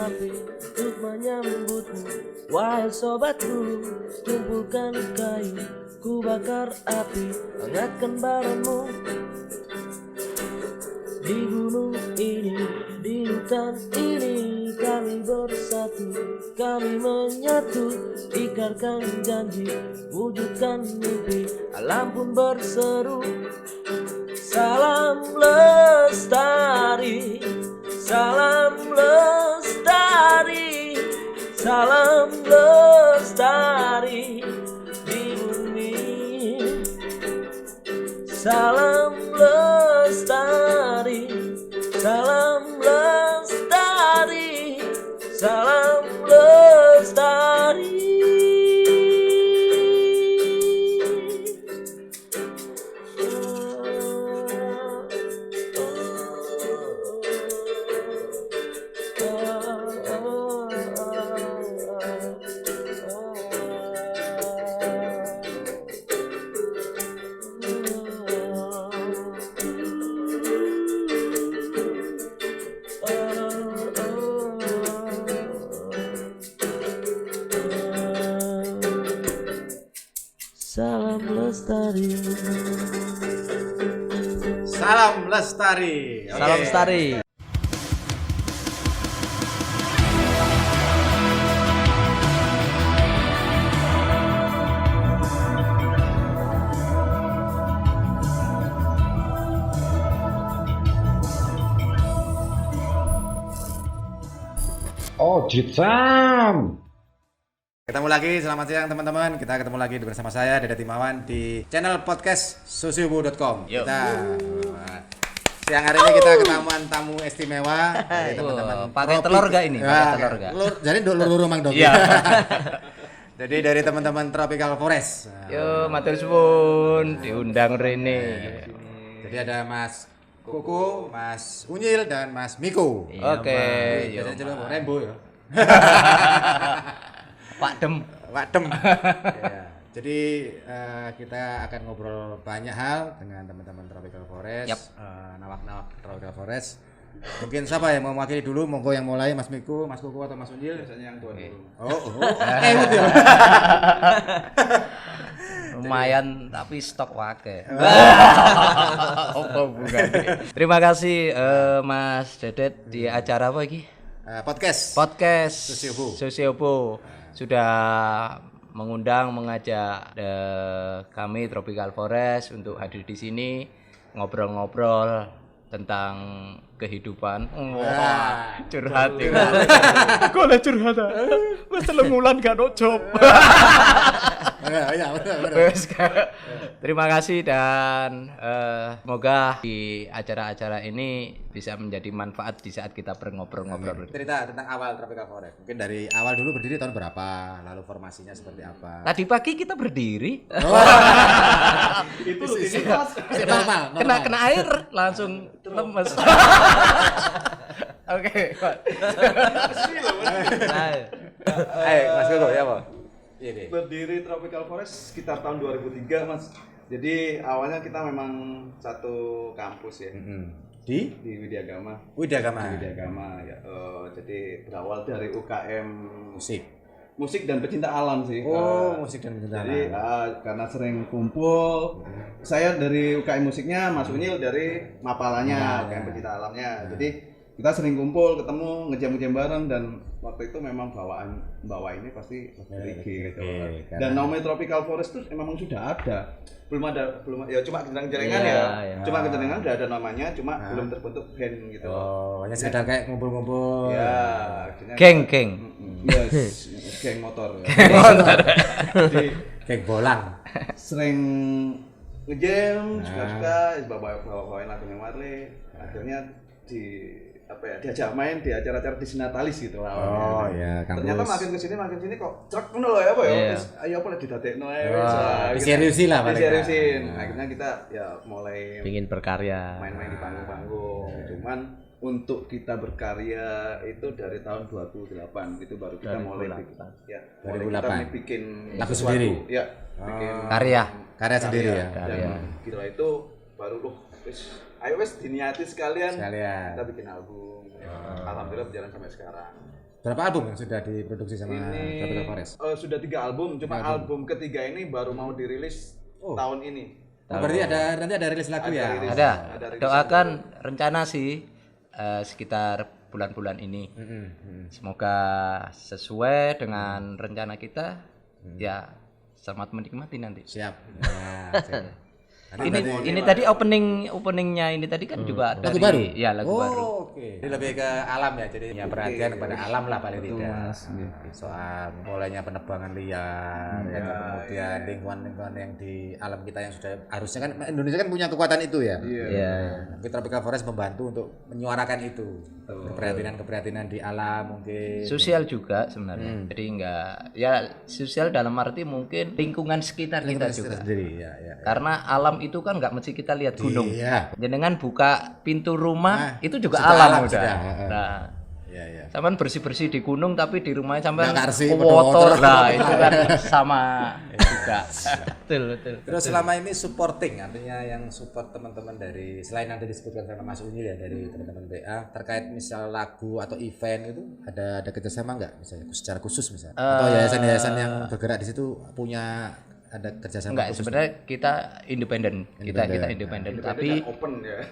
api untuk menyambutmu. Wahai sobatku, kumpulkan kayu, ku bakar api, hangatkan barangmu. Di gunung ini, di hutan ini, kami bersatu, kami menyatu, ikarkan janji, wujudkan mimpi, alam pun berseru. Salam lestari, salam lestari, salam lestari di bumi. Salam lestari, salam lestari, salam lestari. Salam lestari. Salam lestari. Salam lestari. Oh, Jitsam. Ketemu lagi, selamat siang teman-teman. Kita ketemu lagi bersama saya Dede Timawan di channel podcast susiubu.com. Kita siang hari ini kita ketemuan tamu istimewa dari teman-teman. Pakai telur gak ini? Pakai telur gak? Jadi lur mang dong. Iya. Jadi dari teman-teman Tropical Forest. Yo, matur suwun diundang rene. Jadi ada Mas Kuku, Mas Unyil dan Mas Miko. Oke. Biasanya celuk Rembo ya. Pak Dem. Ya. Jadi kita akan ngobrol banyak hal dengan teman-teman Tropical Forest, Yap. Nawak-nawak Tropical Forest. Mungkin siapa yang mau mewakili dulu? Monggo yang mulai, Mas Miku, Mas Kuku atau Mas Unjil? Biasanya yang tua dulu. Ya. Lumayan tapi stok wake. Apa bukan? Terima kasih Mas Dedet di acara apa lagi? Podcast Susiubu sudah mengajak kami Tropical Forest untuk hadir di sini ngobrol-ngobrol tentang kehidupan. Wah, curhat ya. Kok lah curhat. Wes lemulan gak ono job. Ya, benar. Terima kasih dan semoga di acara-acara ini bisa menjadi manfaat di saat kita ngobrol-ngobrol. Cerita tentang awal Tropical Forest. Mungkin dari awal dulu berdiri tahun berapa, lalu formasinya seperti apa? Tadi pagi kita berdiri. Itu normal. Kena air langsung lemes. Oke, Pak. Ayo, Mas Kuku ya, Pak. Iya deh. Berdiri Tropical Forest sekitar tahun 2003, Mas. Jadi awalnya kita memang satu kampus ya. Di Widyagama. Widyagama Ya. Jadi berawal dari UKM musik dan pecinta alam sih. Musik dan pecinta Jadi karena sering kumpul, saya dari UKM musiknya, Mas Unyil dari Mapalanya, UKM pecinta alamnya. Jadi kita sering kumpul, ketemu, ngejam-ngejam bareng dan waktu itu memang bawainnya pasti reggae gitu. Dan namanya Tropical Forest itu memang sudah ada. Belum ya cuma kejenengan ya. Cuma kejenengan udah ada namanya, cuma belum terbentuk band gitu. Oh, hanya sekedar kayak ngumpul-ngumpul. Ya, Geng. Yes, geng motor. Jadi Geng bolang. Sering ngejam, suka-suka bawa-bawain lagunya Marley. Akhirnya diajak main di acara-acara Disnatalis gitu awalnya. Oh iya, kampus. Ternyata makin kesini kok truk ngono lho ya apa ya. Terus ayo apa lek didadekno ae wis. Diseriusin lah paling. Diseriusin. Akhirnya kita ya mulai ingin berkarya. main-main di panggung-panggung. Cuman untuk kita berkarya itu dari tahun 2008 itu baru kita mulai bikin lagu sendiri. Ya, bikin Karya sendiri ya. Dan kita itu baru ayo wes diniati sekalian kita bikin album. Alhamdulillah berjalan sampai sekarang. Berapa album yang sudah diproduksi sama Tropical Forest? Sudah 3 album, cuma album ketiga ini baru mau dirilis tahun ini. Berarti nanti ada rilis lagu ya? rilis. Ada. rilis Doakan rencana sih sekitar bulan-bulan ini. Semoga sesuai dengan rencana kita. Ya, selamat menikmati nanti. Siap. Nah, siap. Ini tadi openingnya ini tadi kan juga Lagu dari baru? ya lagu baru. Oke. Ini lebih ke alam ya, jadi ya perhatian kepada alam lah paling tidak. Soal mulainya penebangan liar, ya kan, kemudian lingkungan-lingkungan yang di alam kita yang sudah harusnya kan Indonesia kan punya kekuatan itu ya. Iya. Tapi Tropical Forest membantu untuk menyuarakan itu. Keprihatinan di alam mungkin. Sosial juga sebenarnya. Jadi enggak ya sosial dalam arti mungkin lingkungan sekitar kita juga. Sendiri ya. Karena alam itu kan nggak mesti kita lihat gunung. Iya. Jenengan buka pintu rumah itu juga sudah alam alam, udah. sudah. Nah, Iya. sampean bersih-bersih di gunung tapi di rumahnya sampean Nggak bersih, kotor. kotor. Nah, itu kan sama juga. betul. Terus selama ini supporting, artinya yang support teman-teman dari selain yang tadi disebutkan sama Mas Unyil ya dari teman-teman BA terkait misal lagu atau event itu ada kerjasama nggak misalnya secara khusus misalnya atau yayasan-yayasan yang bergerak di situ punya ada kerjasama Enggak, khusus? sebenarnya kita independen. Kita independen, tapi Open ya.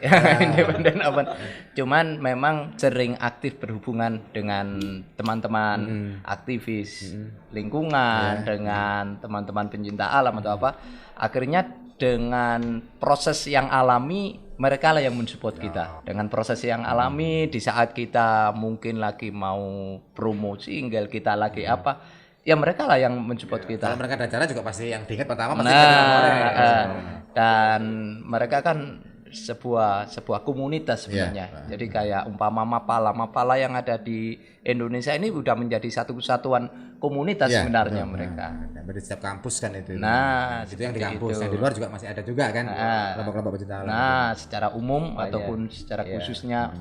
independen open. Cuman memang sering aktif berhubungan dengan teman-teman aktivis lingkungan, dengan teman-teman pencinta alam atau apa. Akhirnya dengan proses yang alami mereka lah yang mensupport kita. Dengan proses yang alami di saat kita mungkin lagi mau promo single, kita lagi apa, ya mereka lah yang mensupport kita. Kalau mereka ada acara juga pasti yang diingat pertama pasti Dan mereka kan sebuah komunitas sebenarnya. Jadi kayak umpama mapala yang ada di Indonesia ini udah menjadi satu kesatuan komunitas sebenarnya mereka. Dari setiap kampus kan itu. Nah, itu yang di seperti kampus, itu. yang di luar juga masih ada juga kan. Kelompok-kelompok pecinta alam. Nah, secara umum ataupun secara khususnya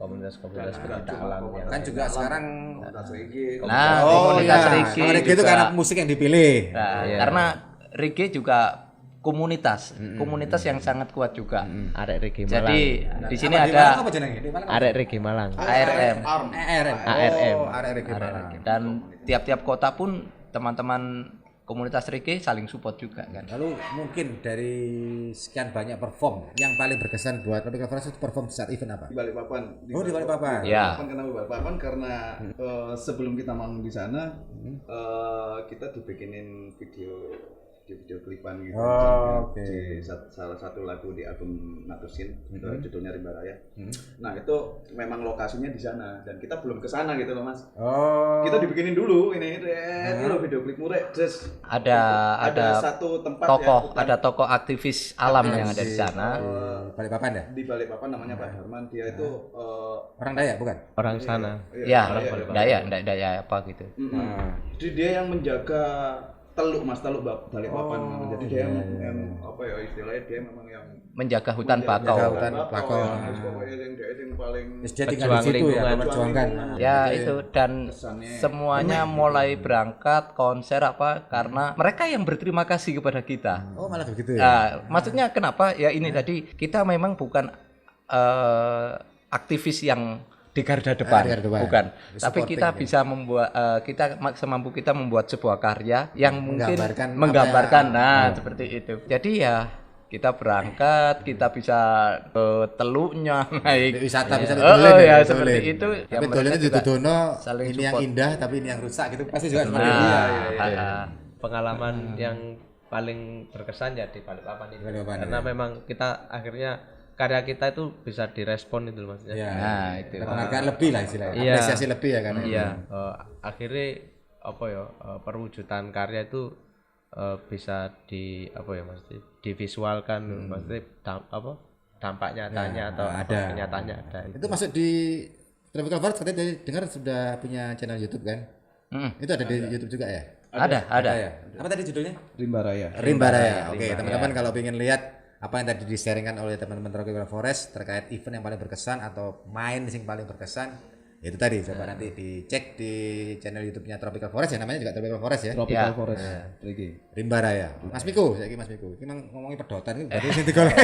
komunitas pencinta alam yang Kan juga sekarang Komunitas reggae. komunitas reggae Kalau reggae itu juga. karena musik yang dipilih. Nah, karena reggae juga komunitas yang sangat kuat juga. arek reggae Malang. Jadi di sini Apa, di Malang ada apa jenengnya? Di Malang apa? Arek reggae Malang. ARM ARM. ARM. Oh, ARM reggae Malang. dan tiap-tiap kota pun teman-teman komunitas reggae saling support juga kan. Lalu mungkin dari sekian banyak perform yang paling berkesan buat Tropical Forest itu perform saat event apa? Di Balikpapan. Oh, di Balikpapan. Ya. Kenapa Balikpapan? Karena sebelum kita manggung di sana, kita dibikinin video klipan gitu. Oh, oke. Di salah satu lagu di album Natusin, judulnya Rimba Raya. Nah, itu memang lokasinya di sana dan kita belum ke sana gitu loh, Mas. Oh. Kita dibikinin dulu ini loh video klipmu rek. Terus Ada satu tempat ada tokoh aktivis alam yang ada di sana. Balikpapan ya? di Balikpapan namanya Pak Herman. Dia itu Orang Dayak bukan? Orang sana. Ya, Daya apa gitu. Jadi dia yang menjaga teluk Balikpapan. Jadi dia yang apa ya istilahnya dia memang yang Menjaga hutan bakau. Hutan bakau. Terus pokoknya dia yang paling Dia tinggal di situ ya, memperjuangkan. Ya itu dan semuanya mulai berangkat konser apa karena mereka yang berterima kasih kepada kita. Oh, malah begitu ya? Nah, maksudnya kenapa? Ya ini tadi kita memang bukan aktivis yang di garda depan, di garda depan. bukan. Tapi Supporting kita ya. bisa membuat kita semampu kita membuat sebuah karya yang mungkin Menggambarkan menggambarkan. apa Nah, seperti itu. Jadi ya kita berangkat, kita bisa ke teluknya naik Wisata bisa Oh ya seperti itu. Ya, Tapi mereka dolen itu juga Dono saling ini yang support. indah tapi ini yang rusak gitu pasti juga seperti itu. Pengalaman yang paling berkesan ya di Balikpapan itu. Balikpapan, Karena memang kita akhirnya karya kita itu bisa direspon itu loh, maksudnya. Ya. Nah, itu. Ada penghargaan lebih lah istilahnya. Iya. Apresiasi lebih ya kan. Iya, akhirnya apa ya perwujudan karya itu bisa divisualkan maksudnya dampak nyatanya atau ada. kenyataannya ada. Itu masuk di Tropical Forest katanya dari dengar sudah punya channel YouTube kan? Itu ada di YouTube juga ya? Ada. ya. Apa tadi judulnya? Rimba Raya. Rimba Raya. Oke, teman-teman kalau ingin lihat apa yang tadi di-sharingkan oleh teman-teman Tropical Forest terkait event yang paling berkesan atau main yang paling berkesan, itu tadi coba nanti dicek di channel YouTube-nya Tropical Forest ya, namanya juga Tropical Forest ya. Tropical Forest. Rimba Raya. Mas Miko, saiki Mas Miko. Iki mang ngomongi pedotan iki berarti sing digolek.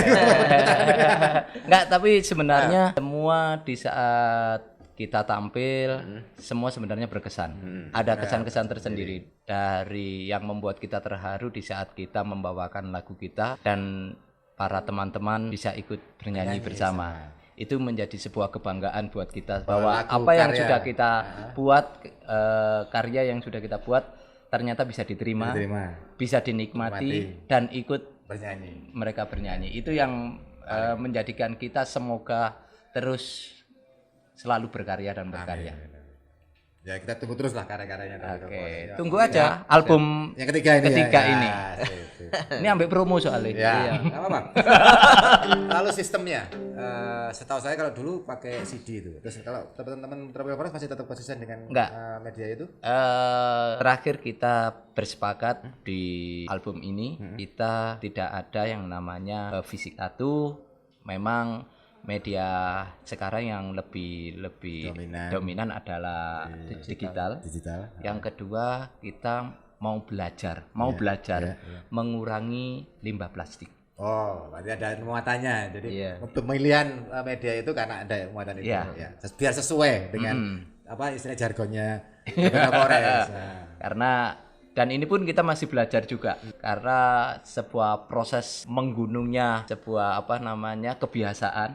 Enggak, tapi sebenarnya semua di saat kita tampil semua sebenarnya berkesan. Ada kesan-kesan tersendiri dari yang membuat kita terharu di saat kita membawakan lagu kita dan para teman-teman bisa ikut bernyanyi bersama. Itu menjadi sebuah kebanggaan buat kita bahwa lagu, apa yang karya. sudah kita buat, karya yang sudah kita buat ternyata bisa diterima, bisa dinikmati dan ikut bernyanyi. mereka bernyanyi. Itu yang menjadikan kita semoga terus selalu berkarya dan berkarya. Ya kita tunggu terus lah karya-karyanya. Oke, tunggu aja album Yang ketiga ini. ini. Sip. Ini ambil promo soalnya. Ya, nggak apa-apa. Lalu sistemnya, setahu saya kalau dulu pakai CD itu. Terus kalau teman-teman Tropical Forest masih tetap konsisten dengan Enggak. Media itu? Terakhir kita bersepakat di album ini kita tidak ada yang namanya fisik tattoo. Memang media sekarang yang lebih dominan adalah digital. Yang kedua kita mau belajar mengurangi limbah plastik. Oh, berarti ada muatannya. Jadi Iya. pemilihan media itu karena ada muatan itu. Iya. Ya. Biar sesuai dengan apa istilah jargonnya Tropical Forest. Karena dan ini pun kita masih belajar juga karena sebuah proses menggunungnya sebuah kebiasaan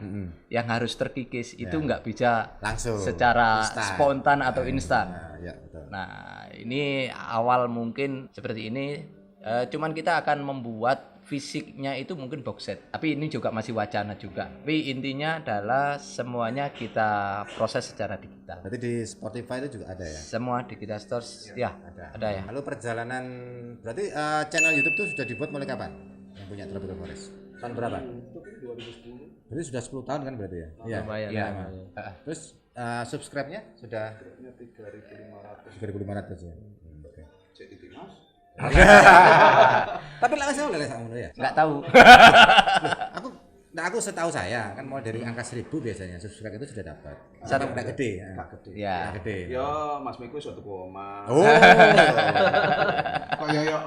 yang harus terkikis itu nggak bisa Langsung secara spontan atau instan. Ya, betul. Nah ini awal mungkin seperti ini, cuman kita akan membuat fisiknya itu mungkin box set, tapi ini juga masih wacana juga. Tapi intinya adalah semuanya kita proses secara digital. Berarti di Spotify itu juga ada ya? Semua digital stores ya ada ya. Lalu perjalanan berarti channel YouTube itu sudah dibuat mulai kapan? Yang punya Tropical Forest? Tahun berapa? 2010. Berarti sudah 10 tahun kan berarti ya? Iya. Lumayan. Iya. Terus subscribe-nya sudah 3.500 ya. Oke. Tapi lah saya udah sama ya. Nggak tahu. Aku setahu saya kan mau dari angka 1000 biasanya subscribe itu sudah dapat. Satu Nggak gede. Ya. Nggak gede. Ya, Mas Miko 1 koma. Oh. Kok yo.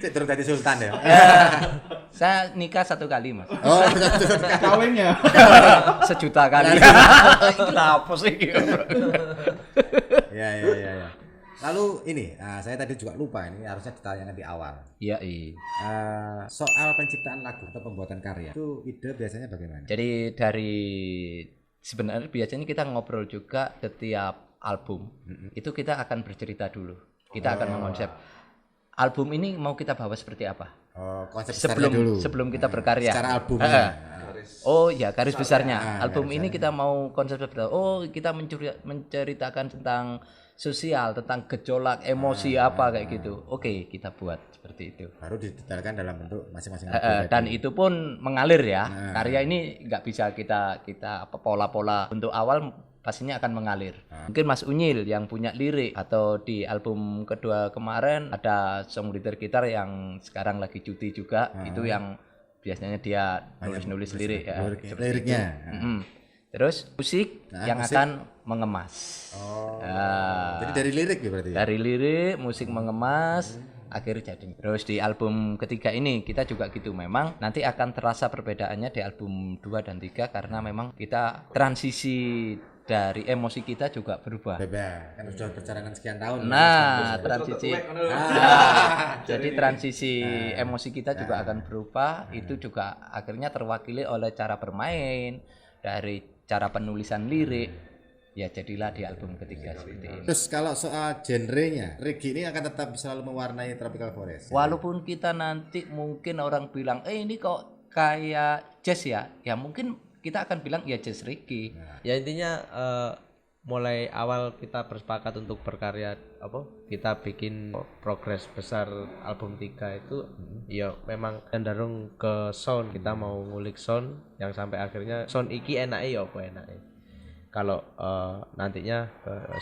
Cek terus tadi sultan ya. Saya nikah 1 kali mas. Oh, Kawinnya. 1 juta kali. Kenapa sih? Ya. Lalu ini, saya tadi juga lupa ini harusnya ditanyakan di awal. Iya. Soal penciptaan lagu atau pembuatan karya itu ide biasanya bagaimana? Jadi sebenarnya biasanya kita ngobrol juga setiap album itu kita akan bercerita dulu. Kita akan mengkonsep album ini mau kita bawa seperti apa. Konsep besarnya dulu. Sebelum kita berkarya. Secara albumnya. Oh ya garis besarnya. Album ini kita mau konsep seperti apa. Oh kita menceritakan tentang sosial, tentang gejolak emosi apa kayak gitu. Oke, kita buat seperti itu. Baru didetailkan dalam bentuk masing-masing Dan itu pun mengalir ya. Karya ini nggak bisa kita pola-pola untuk awal pastinya akan mengalir. Mungkin Mas Unyil yang punya lirik atau di album kedua kemarin ada songwriter gitar yang sekarang lagi cuti juga. Itu yang biasanya dia nulis lirik ya. Liriknya. Terus musik yang akan mengemas. Jadi dari lirik ya berarti. Dari lirik, musik mengemas, akhirnya jadi. Terus di album ketiga ini kita juga gitu. Memang nanti akan terasa perbedaannya di album 2 dan 3 karena memang kita transisi dari emosi kita juga berubah. Bebas, kan sudah perjalanan sekian tahun. Nah, transisi. Jadi transisi emosi kita juga akan berubah. Itu juga akhirnya terwakili oleh cara bermain, dari cara penulisan lirik. Ya jadilah di album ketiga seperti ini. Terus kalau soal genrenya, reggae ini akan tetap selalu mewarnai Tropical Forest. Walaupun kita nanti mungkin orang bilang, ini kok kayak jazz ya. Ya mungkin kita akan bilang ya jazz reggae. Ya intinya mulai awal kita bersepakat untuk berkarya kita bikin progres besar album 3 itu ya memang cenderung ke sound. Kita mau ngulik sound yang sampai akhirnya sound iki enake ya apa enake. Kalau nantinya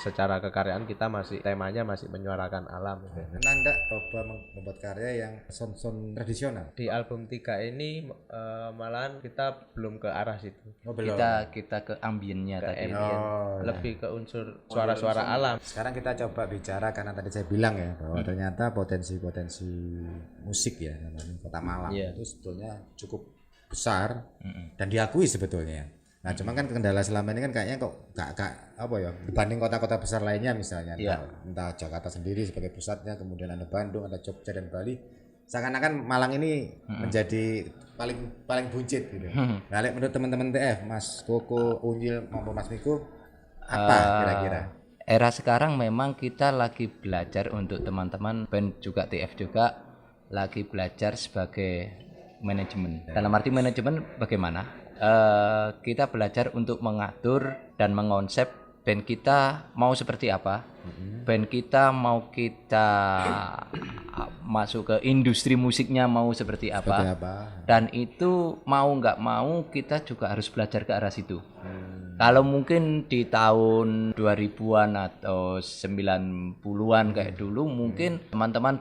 secara kekaryaan kita temanya masih menyuarakan alam. Nanda coba membuat karya yang sound tradisional. Di album 3 ini malahan kita belum ke arah situ. Kita ke ambiennya tadi. Lebih ke unsur suara-suara alam. Sekarang kita coba bicara karena tadi saya bilang ya bahwa ternyata potensi musik ya namanya Kota Malang itu sebetulnya cukup besar dan diakui sebetulnya. Nah, cuma kan kendala selama ini kan kayaknya kok gak apa ya, dibanding kota-kota besar lainnya misalnya, entah Jakarta sendiri sebagai pusatnya, kemudian ada Bandung, ada Jogja dan Bali, seakan-akan Malang ini menjadi paling buncit gitu. Nah, menurut teman-teman TF, Mas Koko, Unyil maupun Mas Miko, apa kira-kira? Era sekarang memang kita lagi belajar untuk teman-teman band juga TF juga lagi belajar sebagai manajemen. Dalam arti manajemen bagaimana? Kita belajar untuk mengatur dan mengonsep band kita mau seperti apa. Band kita mau kita masuk ke industri musiknya mau seperti apa. Dan itu mau nggak mau kita juga harus belajar ke arah situ. Kalau mungkin di tahun 2000-an atau 90-an kayak dulu mungkin teman-teman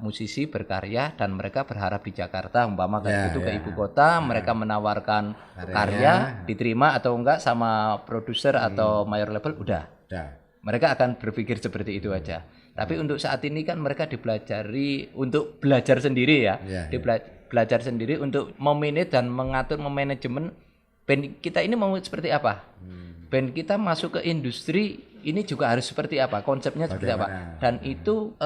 musisi berkarya dan mereka berharap di Jakarta umpama kayak gitu ke ibu kota, mereka menawarkan karya diterima atau enggak sama produser atau mayor label udah. Mereka akan berpikir seperti itu aja. Tapi untuk saat ini kan mereka dipelajari untuk belajar sendiri ya. Belajar sendiri untuk memanage dan mengatur memanajemen band kita ini mau seperti apa. Band kita masuk ke industri ini juga harus seperti apa, konsepnya seperti apa. Dan itu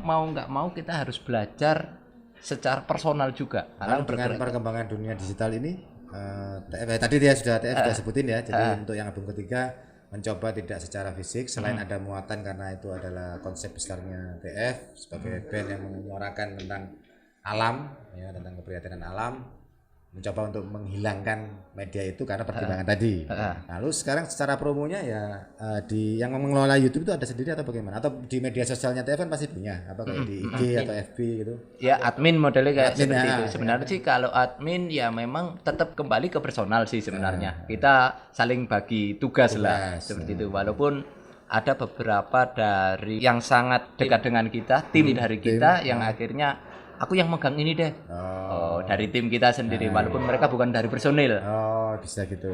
mau nggak mau kita harus belajar secara personal juga. Lalu dengan perkembangan dunia digital ini, tadi dia sudah sebutin ya. Jadi untuk yang album ketiga mencoba tidak secara fisik, selain ada muatan karena itu adalah konsep besarnya TF sebagai band yang menyuarakan tentang alam, ya, tentang keprihatinan alam, mencoba untuk menghilangkan media itu karena pertimbangan tadi. Lalu sekarang secara promonya ya di yang mengelola YouTube itu ada sendiri atau bagaimana? Atau di media sosialnya TF kan pasti punya, apa kayak di IG atau FB gitu? Ya admin modelnya kayak seperti itu. Sebenarnya sih kalau admin ya memang tetap kembali ke personal sih sebenarnya. Kita saling bagi tugas lah seperti itu. Walaupun ada beberapa dari yang sangat dekat dengan kita, tim dari kita yang akhirnya aku yang megang ini deh. Dari tim kita sendiri walaupun mereka bukan dari personil. Bisa gitu.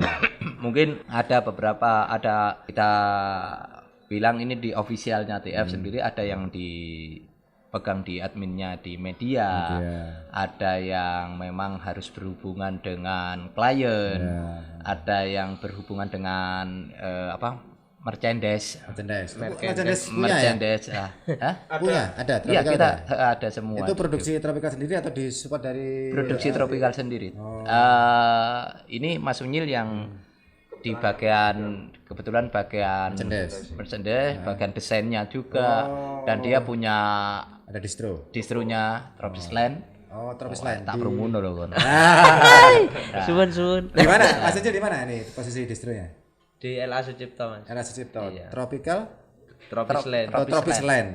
Mungkin ada beberapa kita bilang ini di officialnya TF sendiri, ada yang dipegang di adminnya di media. Ada yang memang harus berhubungan dengan klien. Ada yang berhubungan dengan merchandise punya ada iya kita ada semua. Itu produksi Tropical sendiri atau disupport dari produksi Tropical sendiri. Ini Mas Unyil yang di bagian kebetulan bagian merchandise, bagian desainnya juga, dan dia punya ada distronya Tropisland. Tropisland tak promono loh kon. Suwun. Di mana? Mas Unyil di mana ini posisi distronya? Di LA Sucipto Mas. LA Sucipto. Tropical Tropisland. Tropisland.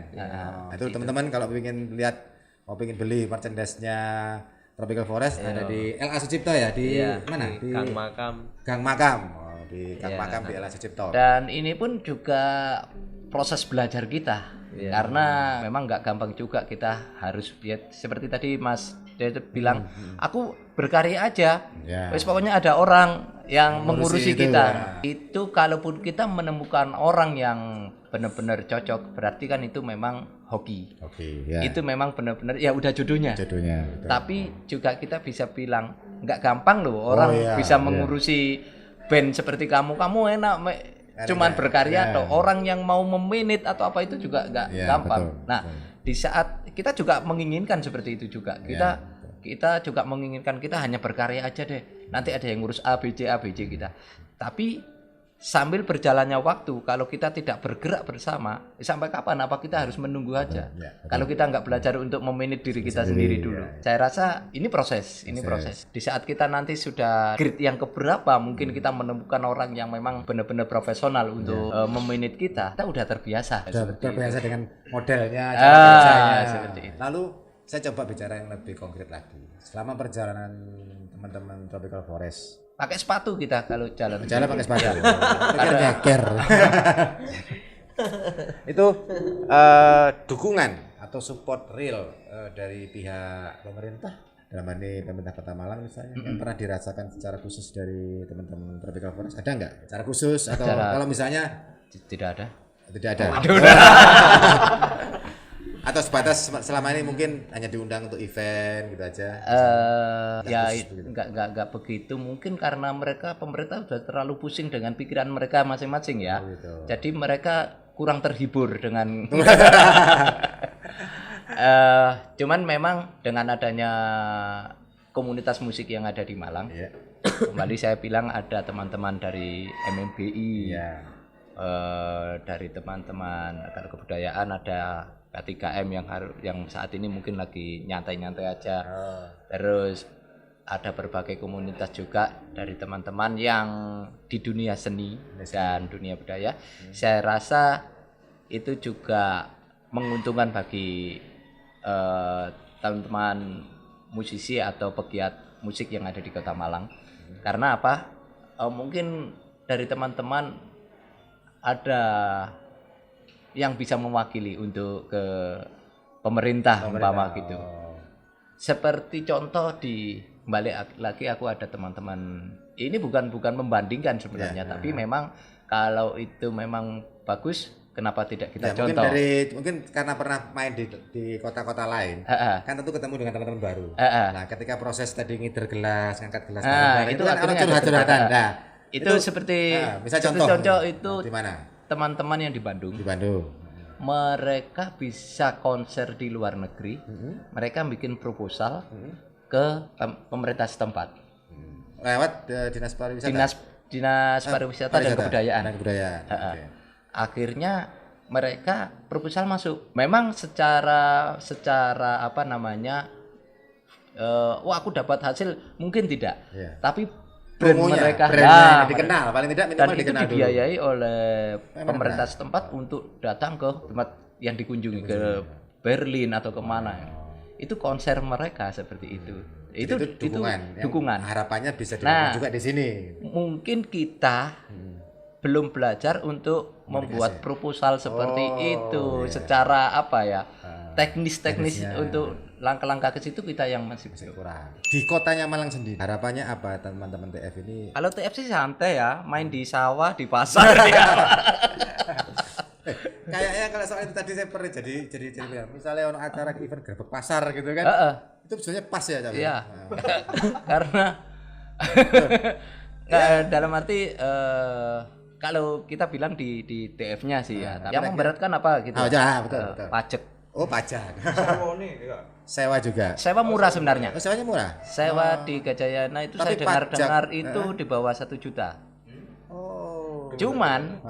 Itu teman-teman kalau ingin lihat, mau ingin beli merchandise-nya Tropical Forest ada di LA Sucipto ya, di mana? Di Gang Makam. Di Gang Makam di LA Sucipto. Dan ini pun juga proses belajar kita. Karena memang nggak gampang juga, kita harus seperti tadi Mas Dede bilang, aku berkarya aja. Wes pokoknya ada orang yang mengurusi kita. Itu kalaupun kita menemukan orang yang benar-benar cocok, berarti kan itu memang hoki. Itu memang benar-benar ya udah jodohnya. Tapi juga kita bisa bilang nggak gampang loh orang bisa mengurusi band seperti kamu enak cuman berkarya atau orang yang mau memanage atau apa itu juga nggak gampang. Di saat kita juga menginginkan seperti itu juga, kita juga menginginkan kita hanya berkarya aja deh, nanti ada yang ngurus ABC kita. Tapi sambil berjalannya waktu, kalau kita tidak bergerak bersama, sampai kapan? Apa kita harus menunggu aja? Kalau kita nggak belajar untuk memanage diri kita sendiri dulu. Saya rasa ini proses. Di saat kita nanti sudah grade yang keberapa, mungkin kita menemukan orang yang memang benar-benar profesional untuk memanage kita udah terbiasa. Terbiasa dengan modelnya, cara kerjanya. Seperti itu. Lalu saya coba bicara yang lebih konkret lagi. Selama perjalanan teman-teman Tropical Forest, pakai sepatu kita kalau jalan pakai sepatu. Nyeker. Itu dukungan atau support real dari pihak pemerintah, dalam hal ini pemerintah Kota Malang misalnya, yang pernah dirasakan secara khusus dari teman-teman Tropical Forest, ada nggak? Secara khusus atau kalau misalnya tidak ada. Tidak ada. Atau sebatas selama ini mungkin hanya diundang untuk event gitu aja? Ya khusus begitu. nggak begitu, mungkin karena pemerintah sudah terlalu pusing dengan pikiran mereka masing-masing ya. gitu. Jadi mereka kurang terhibur dengan cuman memang dengan adanya komunitas musik yang ada di Malang, Iya. kembali saya bilang ada teman-teman dari MMBI, Iya. dari teman-teman agar kebudayaan, ada K3M yang saat ini mungkin lagi nyantai-nyantai aja. Terus ada berbagai komunitas juga dari teman-teman yang di dunia seni dan dunia budaya. Saya rasa itu juga menguntungkan bagi teman-teman musisi atau pegiat musik yang ada di Kota Malang. Karena apa? Mungkin dari teman-teman ada yang bisa mewakili untuk ke pemerintah umpama gitu. Seperti contoh balik lagi aku ada teman-teman, ini bukan membandingkan sebenarnya, tapi memang kalau itu memang bagus, kenapa tidak kita contoh? Mungkin karena pernah main di kota-kota lain, kan tentu ketemu dengan teman-teman baru. Nah, ketika proses tadi ngider gelas, ngangkat gelas, Itu kan orang akhirnya curhat-curhatan. Nah, itu seperti bisa contoh itu di mana? teman-teman yang di Bandung. Di Bandung. Mereka bisa konser di luar negeri, mereka bikin proposal ke pemerintah setempat, Lewat dinas pariwisata. dinas pariwisata dan kebudayaan. Dan kebudayaan. Oke. Akhirnya mereka proposal masuk. Memang secara apa namanya, wah aku dapat hasil, mungkin tidak. Iya. Tapi brand mereka dikenal, paling tidak dan minimal itu dikenal dulu. dibiayai oleh pemerintah setempat untuk datang ke tempat yang dikunjungi, ke Berlin atau kemana. Itu konser mereka seperti itu. Itu dukungan. Harapannya bisa dilakukan juga di sini. Mungkin kita belum belajar untuk membuat proposal seperti itu secara apa ya, teknis untuk langkah-langkah ke situ kita yang masih kurang. Di kotanya Malang sendiri, harapannya apa teman-teman TF ini? Kalau TF sih santai ya, main di sawah, di pasar ya. Kayaknya kalau soal itu tadi saya pernah jadi misalnya ono acara event grebek pasar gitu kan. Itu sebenarnya pas ya, Cak. Iya. Karena dalam arti kalau kita bilang di TF-nya sih ya, yang memberatkan apa gitu. Betul. Pajak. Oh, pajak. Sewa juga. Sewa murah sebenarnya. Oh, sewanya murah. Sewa di Gajayana itu Tapi saya dengar pajak, itu di bawah 1 juta. Oh. Cuman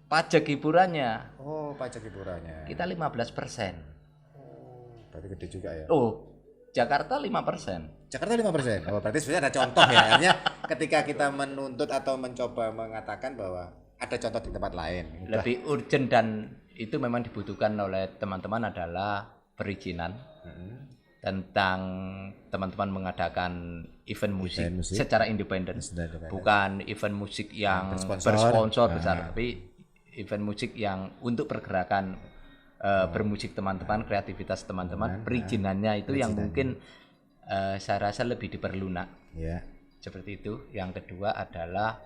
pajak hiburannya Oh, pajak hiburannya. kita 15%. Berarti gede juga ya. Oh, Jakarta 5%. Jakarta 5%. Oh, berarti sebenarnya ada contoh ya. Artinya ketika kita menuntut atau mencoba mengatakan bahwa ada contoh di tempat lain. Lebih urgent dan itu memang dibutuhkan oleh teman-teman adalah perizinan tentang teman-teman mengadakan event musik secara independen, bukan event musik yang bersponsor besar, tapi event musik yang untuk pergerakan bermusik teman-teman, kreativitas teman-teman, perizinannya itu yang mungkin saya rasa lebih diperlunak. Ya. Seperti itu. Yang kedua adalah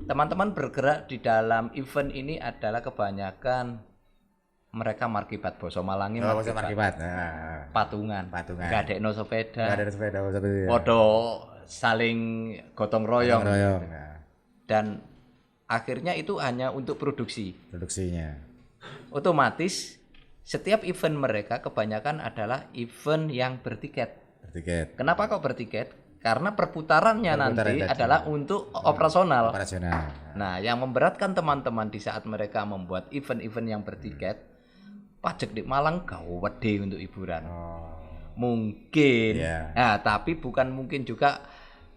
teman-teman bergerak di dalam event ini adalah kebanyakan mereka markibat Boso Malangi, markibat. patungan. Gadekno sepeda. Sepeda. Podo saling gotong royong. Dan akhirnya itu hanya untuk produksinya. Otomatis setiap event mereka kebanyakan adalah event yang bertiket. Kenapa kok bertiket? Karena perputarannya nanti adalah untuk operasional. Nah, yang memberatkan teman-teman di saat mereka membuat event-event yang bertiket, pajak di Malang gawede untuk hiburan. Mungkin. Nah, tapi bukan mungkin juga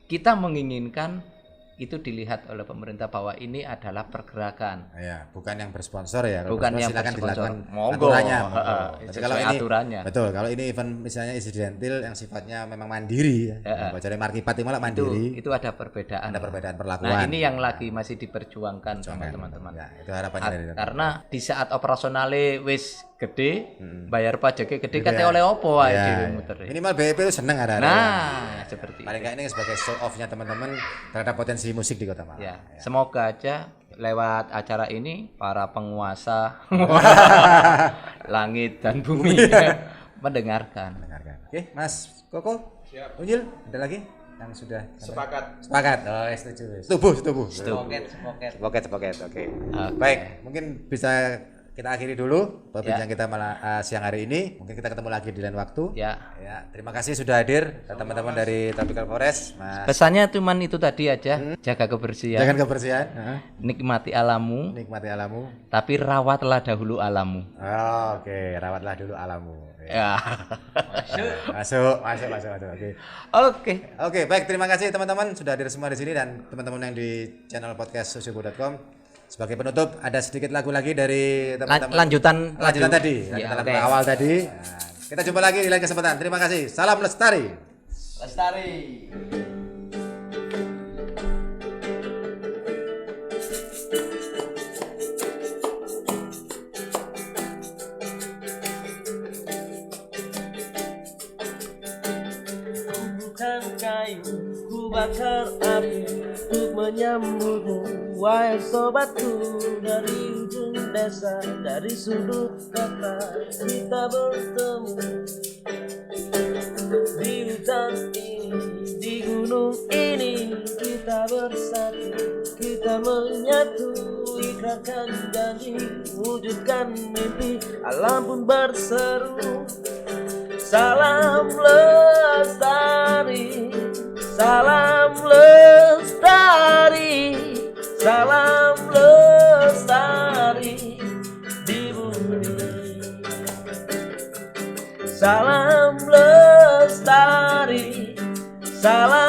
kita menginginkan itu dilihat oleh pemerintah bahwa ini adalah pergerakan. Ya, bukan yang bersponsor ya. Bukan yang silakan bersponsor. Aturannya. Tapi kalau ini aturannya. Betul, kalau ini event misalnya insidental yang sifatnya memang mandiri ya. Jadi markipat malah mandiri. Itu ada perbedaan. Ada perbedaan perlakuan. Nah, ini yang lagi masih diperjuangkan sama teman-teman. Ya, itu harapannya dari karena di saat operasionalnya wis gede, bayar pajaknya gede, kate oleh opo ae dhewe muter. Minimal BEP itu seneng ada. Nah, seperti paling enggak ini sebagai show off-nya teman-teman terhadap potensi musik di Kota Malang. Ya, semoga aja lewat acara ini para penguasa langit dan bumi mendengarkan. Oke, Mas Koko. Unyil, ada lagi yang sudah Sepakat. sepakat. Oh, setuju. Setuju. Sepakat. Oke. Baik, mungkin bisa kita akhiri dulu perbincangan kita siang hari ini. Mungkin kita ketemu lagi di lain waktu. Ya. Terima kasih sudah hadir teman-teman dari Tropical Forest. Mas, Pesannya cuman itu tadi aja, jaga kebersihan, jangan kebersihan, nikmati alammu, nikmati alammu. tapi rawatlah dahulu alammu. Oke, rawatlah dulu alammu. Ya. Masuk. Oke, baik, terima kasih teman-teman sudah hadir semua di sini dan teman-teman yang di channel podcast susubu.com. Sebagai penutup ada sedikit lagu lagi dari teman-teman. Lanjutan tadi, Ya, lagu oke. awal tadi. Nah, kita jumpa lagi di lain kesempatan. Terima kasih. Salam lestari. Bukan kayu, ku bakar api untuk menyambutmu. Wahai sobatku dari ujung desa, dari sudut kota kita bertemu. Di hutan ini, di gunung ini kita bersatu, kita menyatu, ikrarkan janji, wujudkan mimpi, alam pun berseru. Salam lestari, salam lestari, salam lestari di bumi. Salam lestari, salam